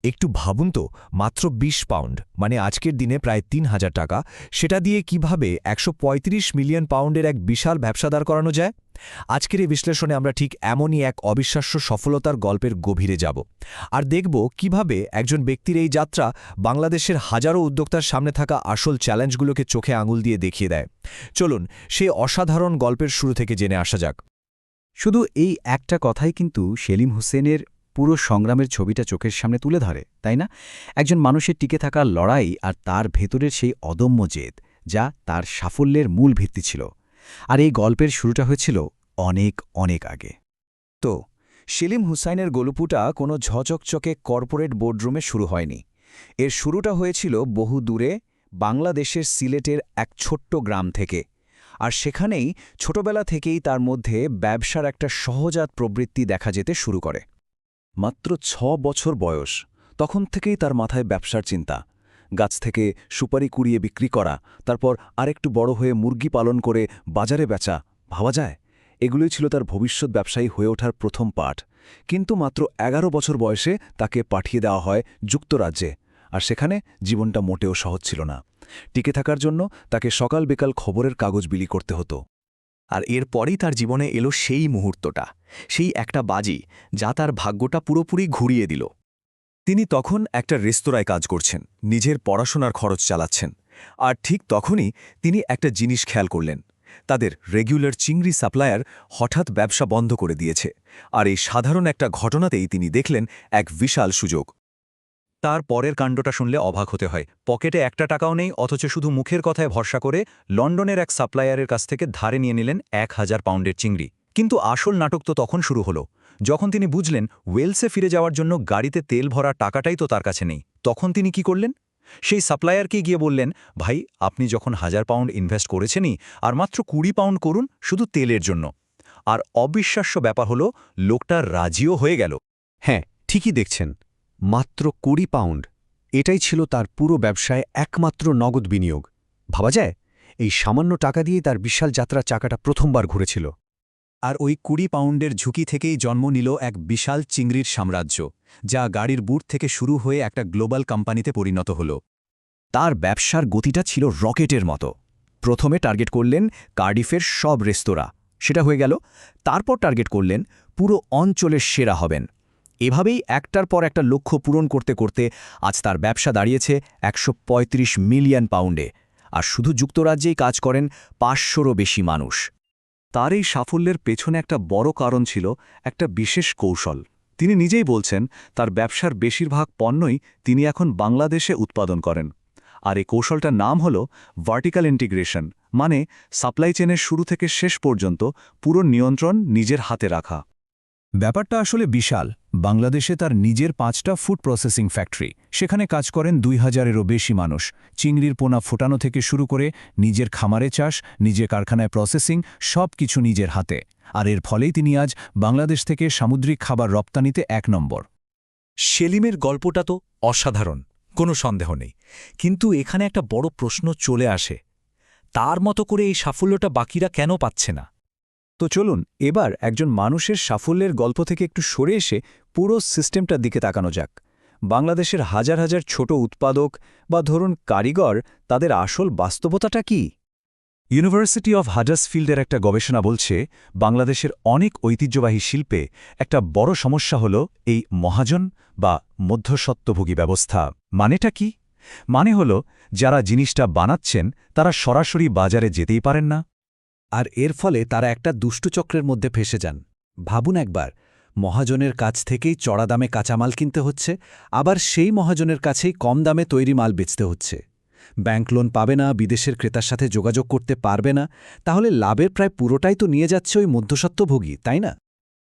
একটু ভাবুন তো, মাত্র ২০ পাউন্ড মানে আজকের দিনে প্রায় ৩,০০০ টাকা, সেটা দিয়ে কিভাবে ১৩৫ মিলিয়ন পাউন্ডের এক বিশাল ব্যবসা দাঁড় করানো যায়। আজকের এই বিশ্লেষণে আমরা ঠিক এমনই এক অবিশ্বাস্য সফলতার গল্পের গভীরে যাব আর দেখব কিভাবে একজন ব্যক্তির এই যাত্রা বাংলাদেশের হাজারো উদ্যোক্তার সামনে থাকা আসল চ্যালেঞ্জগুলোকে চোখে আঙুল দিয়ে দেখিয়ে দেয়। চলুন সেই অসাধারণ গল্পের শুরু থেকে জেনে আসা যাক। শুধু এই একটা কথাই কিন্তু সেলিম হোসেনের পুরো সংগ্রামের ছবিটা চোখের সামনে তুলে ধরে, তাই না? একজন মানুষের টিকে থাকার লড়াই আর তার ভেতরের সেই অদম্য জেদ, যা তার সাফল্যের মূল ভিত্তি ছিল। আর এই গল্পের শুরুটা হয়েছিল অনেক অনেক আগে। তো সেলিম হুসাইনের গল্পটা কোনো ঝচকচকে কর্পোরেট বোর্ডরুমে শুরু হয়নি। এর শুরুটা হয়েছিল বহু দূরে, বাংলাদেশের সিলেটের এক ছোট্ট গ্রাম থেকে। আর সেখানেই ছোটবেলা থেকেই তার মধ্যে ব্যবসার একটা সহজাত প্রবৃত্তি দেখা যেতে শুরু করে। মাত্র ৬ বছর বয়স, তখন থেকেই তার মাথায় ব্যবসার চিন্তা। গাছ থেকে সুপারি কুড়িয়ে বিক্রি করা, তারপর আরেকটু বড় হয়ে মুরগি পালন করে বাজারে বেচা, ভাবা যায় এগুলোই ছিল তার ভবিষ্যৎ ব্যবসায়ী হয়ে ওঠার প্রথম পাঠ। কিন্তু মাত্র ১১ বছর বয়সে তাকে পাঠিয়ে দেওয়া হয় যুক্তরাজ্যে। আর সেখানে জীবনটা মোটেও সহজ ছিল না। টিকে থাকার জন্য তাকে সকাল বিকাল খবরের কাগজ বিলি করতে হতো। আর এরপরেই তার জীবনে এলো সেই মুহূর্তটা, সেই একটা বাজি যা তার ভাগ্যটা পুরোপুরি ঘুরিয়ে দিল। তিনি তখন একটা রেস্তোরাঁয় কাজ করছেন, নিজের পড়াশোনার খরচ চালাচ্ছেন। আর ঠিক তখনই তিনি একটা জিনিস খেয়াল করলেন, তাদের রেগুলার চিংড়ি সাপ্লায়ার হঠাৎ ব্যবসা বন্ধ করে দিয়েছে। আর এই সাধারণ একটা ঘটনাতেই তিনি দেখলেন এক বিশাল সুযোগ। তার পরের কাণ্ডটা শুনলে অবাক হতে হয়। পকেটে একটা টাকাও নেই, অথচ শুধু মুখের কথায় ভরসা করে লন্ডনের এক সাপ্লায়ারের কাছ থেকে ধারে নিয়ে নিলেন ১,০০০ পাউন্ডের চিংড়ি। কিন্তু আসল নাটক তো তখন শুরু হলো, যখন তিনি বুঝলেন ওয়েলসে ফিরে যাওয়ার জন্য গাড়িতে তেল ভরা টাকাটাই তো তার কাছে নেই। তখন তিনি কি করলেন? সেই সাপ্লায়ারকে গিয়ে বললেন, ভাই, আপনি যখন ১,০০০ পাউন্ড ইনভেস্ট করেছেনই, আর মাত্র ২০ পাউন্ড করুন শুধু তেলের জন্য। আর অবিশ্বাস্য ব্যাপার হলো, লোকটা রাজিও হয়ে গেল। হ্যাঁ, ঠিকই দেখছেন, মাত্র ২০ পাউন্ড। এটাই ছিল তার পুরো ব্যবসায় একমাত্র নগদ বিনিয়োগ। ভাবা যায়, এই সামান্য টাকা দিয়েই তার বিশাল যাত্রার চাকাটা প্রথমবার ঘুরেছিল। আর ওই ২০ পাউন্ডের ঝুঁকি থেকেই জন্ম নিল এক বিশাল চিংড়ির সাম্রাজ্য, যা গাড়ির বুট থেকে শুরু হয়ে একটা গ্লোবাল কোম্পানিতে পরিণত হল। তার ব্যবসার গতিটা ছিল রকেটের মতো। প্রথমে টার্গেট করলেন কার্ডিফের সব রেস্তোরাঁ, সেটা হয়ে গেল। তারপর টার্গেট করলেন পুরো অঞ্চলের সেরা হবেন। এভাবেই একটার পর একটা লক্ষ্য পূরণ করতে করতে আজ তার ব্যবসা দাঁড়িয়েছে ১৩৫ মিলিয়ন পাউন্ডে। আর শুধু যুক্তরাজ্যেই কাজ করেন ৫০০রও বেশি মানুষ। তার এই সাফল্যের পেছনে একটা বড় কারণ ছিল একটা বিশেষ কৌশল। তিনি নিজেই বলছেন, তার ব্যবসার বেশিরভাগ পণ্যই তিনি এখন বাংলাদেশে উৎপাদন করেন। আর এই কৌশলটার নাম হল ভার্টিক্যাল ইন্টিগ্রেশন, মানে সাপ্লাই চেনের শুরু থেকে শেষ পর্যন্ত পুরো নিয়ন্ত্রণ নিজের হাতে রাখা। ব্যাপারটা আসলে বিশাল। বাংলাদেশে তার নিজের ৫টা ফুড প্রসেসিং ফ্যাক্টরি, সেখানে কাজ করেন ২,০০০-এরও বেশি মানুষ। চিংড়ির পোনা ফোটানো থেকে শুরু করে নিজের খামারে চাষ, নিজের কারখানায় প্রসেসিং, সব কিছু নিজের হাতে। আর এর ফলেই তিনি আজ বাংলাদেশ থেকে সামুদ্রিক খাবার রপ্তানিতে ১ নম্বর। সেলিমের গল্পটা তো অসাধারণ, কোনো সন্দেহ নেই। কিন্তু এখানে একটা বড় প্রশ্ন চলে আসে, তার মতো করে এই সাফল্যটা বাকিরা কেন পাচ্ছে না? তো চলুন এবার একজন মানুষের সাফল্যের গল্প থেকে একটু সরে এসে পুরো সিস্টেমটার দিকে তাকানো যাক। বাংলাদেশের হাজার হাজার ছোট উৎপাদক বা ধরুন কারিগর, তাদের আসল বাস্তবতাটা কি? ইউনিভার্সিটি অফ হাডার্সফিল্ডের একটা গবেষণা বলছে, বাংলাদেশের অনেক ঐতিহ্যবাহী শিল্পে একটা বড় সমস্যা হল এই মহাজন বা মধ্যস্বত্বভোগী ব্যবস্থা। মানেটা কি? মানে হল, যারা জিনিসটা বানাচ্ছেন তারা সরাসরি বাজারে যেতেই পারেন না। আর এর ফলে তারা একটা দুষ্টচক্রের মধ্যে ফেসে যান। ভাবুন একবার, মহাজনের কাছ থেকেই চড়া দামে কাঁচামাল কিনতে হচ্ছে, আবার সেই মহাজনের কাছেই কম দামে তৈরি মাল বেচতে হচ্ছে। ব্যাংক লোন পাবে না, বিদেশের ক্রেতার সাথে যোগাযোগ করতে পারবে না, তাহলে লাভের প্রায় পুরোটাই তো নিয়ে যাচ্ছে ওই মধ্যস্বত্বভোগী, তাই না?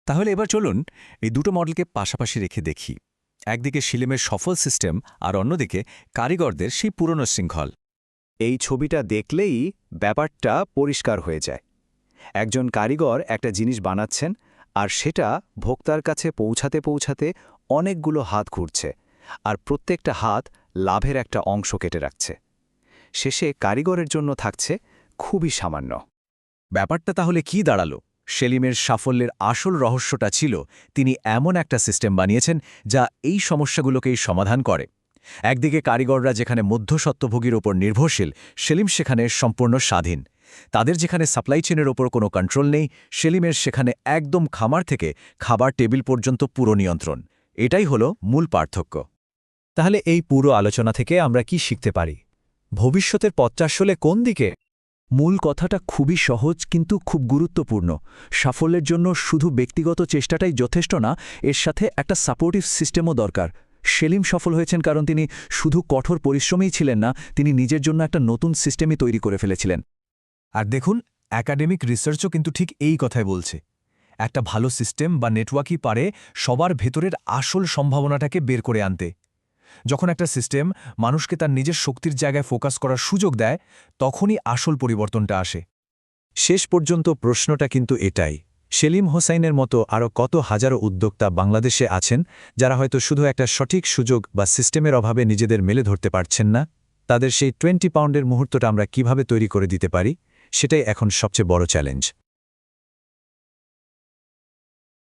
তাহলে এবার চলুন এই দুটো মডেলকে পাশাপাশি রেখে দেখি। একদিকে সেলিমের সফল সিস্টেম, আর অন্যদিকে কারিগরদের সেই পুরনো শৃঙ্খল। এই ছবিটা দেখলেই ব্যাপারটা পরিষ্কার হয়ে যায়। একজন কারিগর একটা জিনিস বানাচ্ছেন, আর সেটা ভোক্তার কাছে পৌঁছাতে পৌঁছাতে অনেকগুলো হাত ঘুরছে, আর প্রত্যেকটা হাত লাভের একটা অংশ কেটে রাখছে। শেষে কারিগরের জন্য থাকছে খুবই সামান্য। ব্যাপারটা তাহলে কি দাঁড়ালো? সেলিমের সাফল্যের আসল রহস্যটা ছিল তিনি এমন একটা সিস্টেম বানিয়েছেন যা এই সমস্যাগুলোকেই সমাধান করে। একদিকে কারিগররা যেখানে মধ্যস্বত্বভোগীর ওপর নির্ভরশীল, সেলিম সেখানে সম্পূর্ণ স্বাধীন। তাদের যেখানে সাপ্লাই চেনের ওপর কোনো কন্ট্রোল নেই, সেলিমের সেখানে একদম খামার থেকে খাবার টেবিল পর্যন্ত পুরো নিয়ন্ত্রণ। এটাই হলো মূল পার্থক্য। তাহলে এই পুরো আলোচনা থেকে আমরা কি শিখতে পারি? ভবিষ্যতের পথটা আসলে কোন দিকে? মূল কথাটা খুবই সহজ কিন্তু খুব গুরুত্বপূর্ণ। সাফল্যের জন্য শুধু ব্যক্তিগত চেষ্টাটাই যথেষ্ট না, এর সাথে একটা সাপোর্টিভ সিস্টেমও দরকার। সেলিম সফল হয়েছেন কারণ তিনি শুধু কঠোর পরিশ্রমী ছিলেন না, তিনি নিজের জন্য একটা নতুন সিস্টেমই তৈরি করে ফেলেছিলেন। আর দেখুন, একাডেমিক রিসার্চও কিন্তু ঠিক এই কথাই বলছে। একটা ভালো সিস্টেম বা নেটওয়ার্কই পারে সবার ভেতরের আসল সম্ভাবনাটাকে বের করে আনতে। যখন একটা সিস্টেম মানুষকে তার নিজের শক্তির জায়গায় ফোকাস করার সুযোগ দেয়, তখনই আসল পরিবর্তনটা আসে। শেষ পর্যন্ত প্রশ্নটা কিন্তু এটাই, সেলিম হোসাইনের মতো আরও কত হাজারো উদ্যোক্তা বাংলাদেশে আছেন যারা হয়তো শুধু একটা সঠিক সুযোগ বা সিস্টেমের অভাবে নিজেদের মেলে ধরতে পারছেন না? তাদের সেই 20 পাউন্ডের মুহূর্তটা আমরা কিভাবে তৈরি করে দিতে পারি, সেটাই এখন সবচেয়ে বড় চ্যালেঞ্জ।